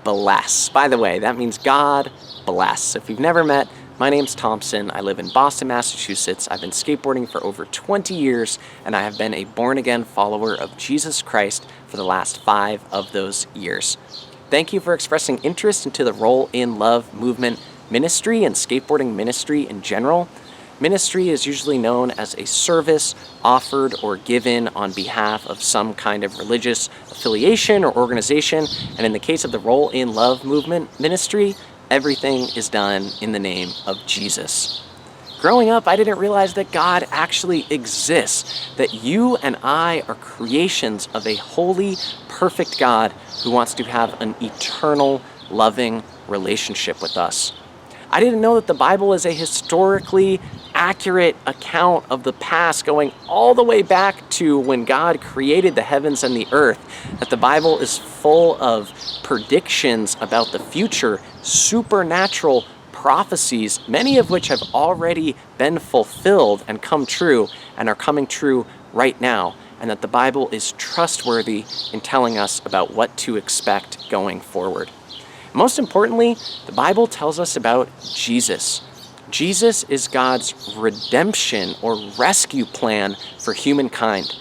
Bless. By the way, that means God bless. If you've never met, my name's Thompson. I live in Boston, Massachusetts. I've been skateboarding for over 20 years, and I have been a born-again follower of Jesus Christ for the last 5 of those years. Thank you for expressing interest into the Roll in Love movement ministry and skateboarding ministry in general. Ministry is usually known as a service offered or given on behalf of some kind of religious affiliation or organization, and in the case of the Roll in Love movement ministry, everything is done in the name of Jesus. Growing up, I didn't realize that God actually exists, that you and I are creations of a holy, perfect God who wants to have an eternal, loving relationship with us. I didn't know that the Bible is a historically accurate account of the past, going all the way back to when God created the heavens and the earth, that the Bible is full of predictions about the future, supernatural prophecies, many of which have already been fulfilled and come true and are coming true right now, and that the Bible is trustworthy in telling us about what to expect going forward. Most importantly, the Bible tells us about Jesus. Jesus is God's redemption or rescue plan for humankind.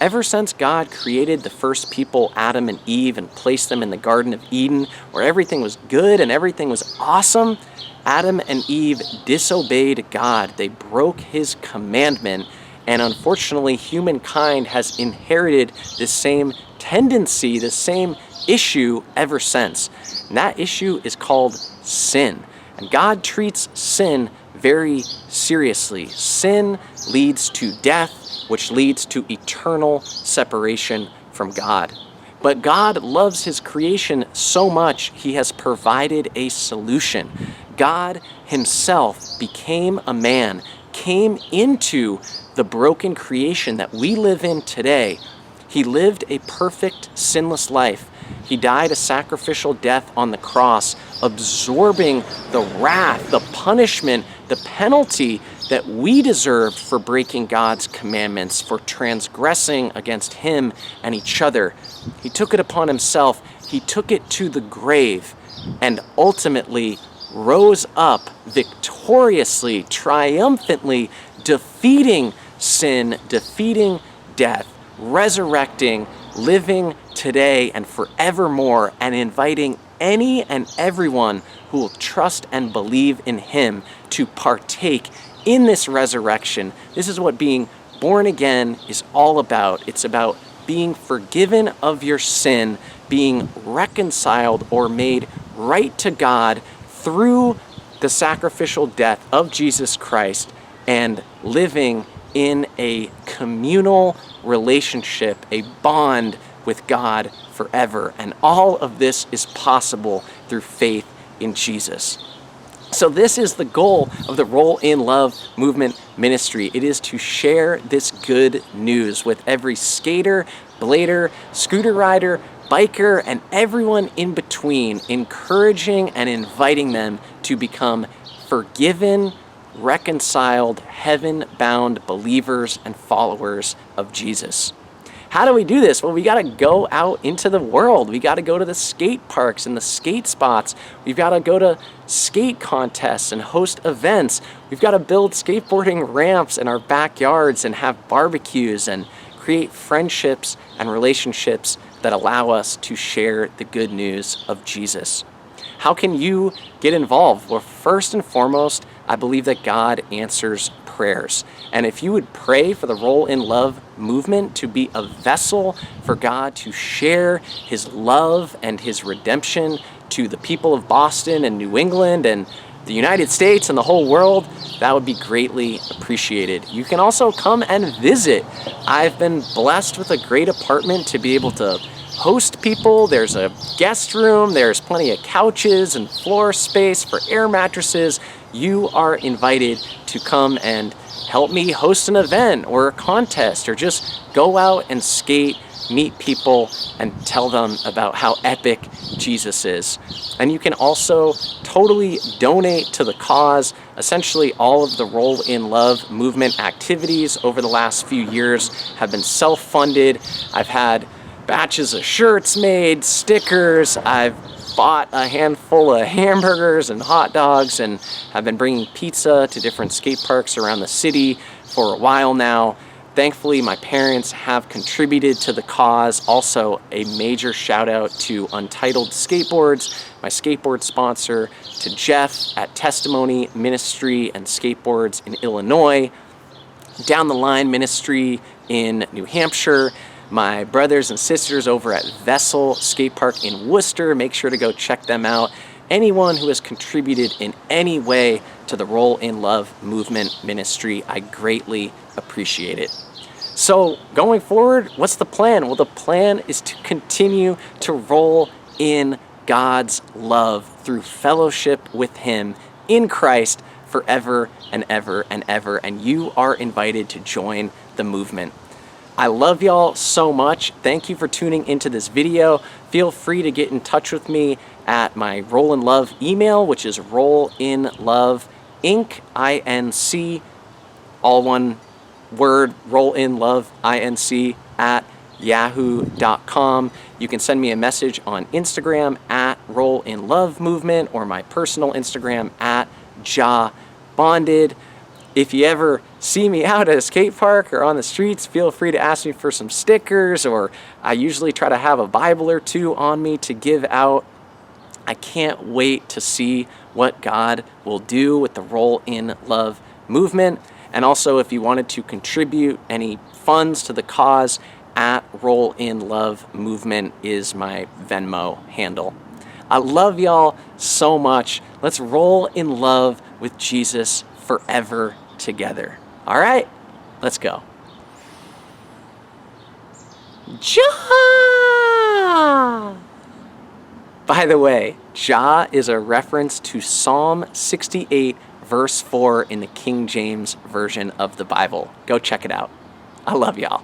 Ever since God created the first people, Adam and Eve, and placed them in the Garden of Eden, where everything was good and everything was awesome, Adam and Eve disobeyed God. They broke his commandment, and unfortunately, humankind has inherited the same tendency, the same issue ever since. And that issue is called sin. And God treats sin very seriously. Sin leads to death, which leads to eternal separation from God. But God loves his creation so much, he has provided a solution. God himself became a man, came into the broken creation that we live in today. He lived a perfect, sinless life. He died a sacrificial death on the cross, absorbing the wrath, the punishment, the penalty that we deserved for breaking God's commandments, for transgressing against him and each other. He took it upon himself. He took it to the grave and ultimately rose up victoriously, triumphantly, defeating sin, defeating death, resurrecting, living today and forevermore, and inviting any and everyone who will trust and believe in him to partake in this resurrection. This is what being born again is all about. It's about being forgiven of your sin, being reconciled or made right to God through the sacrificial death of Jesus Christ, and living in a communal relationship, a bond with God forever. And all of this is possible through faith in Jesus. So this is the goal of the Roll in Love movement ministry. It is to share this good news with every skater, blader, scooter rider, biker, and everyone in between, encouraging and inviting them to become forgiven, reconciled, heaven-bound believers and followers of Jesus. How do we do this? Well, we got to go out into the world. We got to go to the skate parks and the skate spots. We've got to go to skate contests and host events. We've got to build skateboarding ramps in our backyards and have barbecues and create friendships and relationships that allow us to share the good news of Jesus. How can you get involved? Well, first and foremost, I believe that God answers prayers. And if you would pray for the Roll in Love movement to be a vessel for God to share his love and his redemption to the people of Boston and New England and the United States and the whole world, that would be greatly appreciated. You can also come and visit. I've been blessed with a great apartment to be able to host people. There's a guest room, there's plenty of couches and floor space for air mattresses. You are invited to come and help me host an event or a contest, or just go out and skate, meet people, and tell them about how epic Jesus is. And you can also totally donate to the cause. Essentially, all of the Roll in Love movement activities over the last few years have been self-funded. I've had batches of shirts made, stickers. I've bought a handful of hamburgers and hot dogs, and have been bringing pizza to different skate parks around the city for a while now. Thankfully, my parents have contributed to the cause. Also, a major shout out to Untitled Skateboards, my skateboard sponsor, to Jeff at Testimony Ministry and Skateboards in Illinois, Down the Line Ministry in New Hampshire, my brothers and sisters over at Vessel Skatepark in Worcester. Make sure to go check them out. Anyone who has contributed in any way to the Roll in Love movement ministry, I greatly appreciate it. So going forward, what's the plan? Well, the plan is to continue to roll in God's love through fellowship with Him in Christ forever and ever and ever. And you are invited to join the movement. I love y'all so much. Thank you for tuning into this video. Feel free to get in touch with me at my Roll in Love email, which is rollinloveinc, INC, all one word, rollinloveinc at yahoo.com. You can send me a message on Instagram at rollinlovemovement, or my personal Instagram at jabonded. If you ever see me out at a skate park or on the streets, feel free to ask me for some stickers, or I usually try to have a Bible or two on me to give out. I can't wait to see what God will do with the Roll in Love movement. And also, if you wanted to contribute any funds to the cause, at Roll in Love movement is my Venmo handle. I love y'all so much. Let's roll in love with Jesus forever together. All right, let's go. Ja! By the way, Ja is a reference to Psalm 68, verse 4 in the King James Version of the Bible. Go check it out. I love y'all.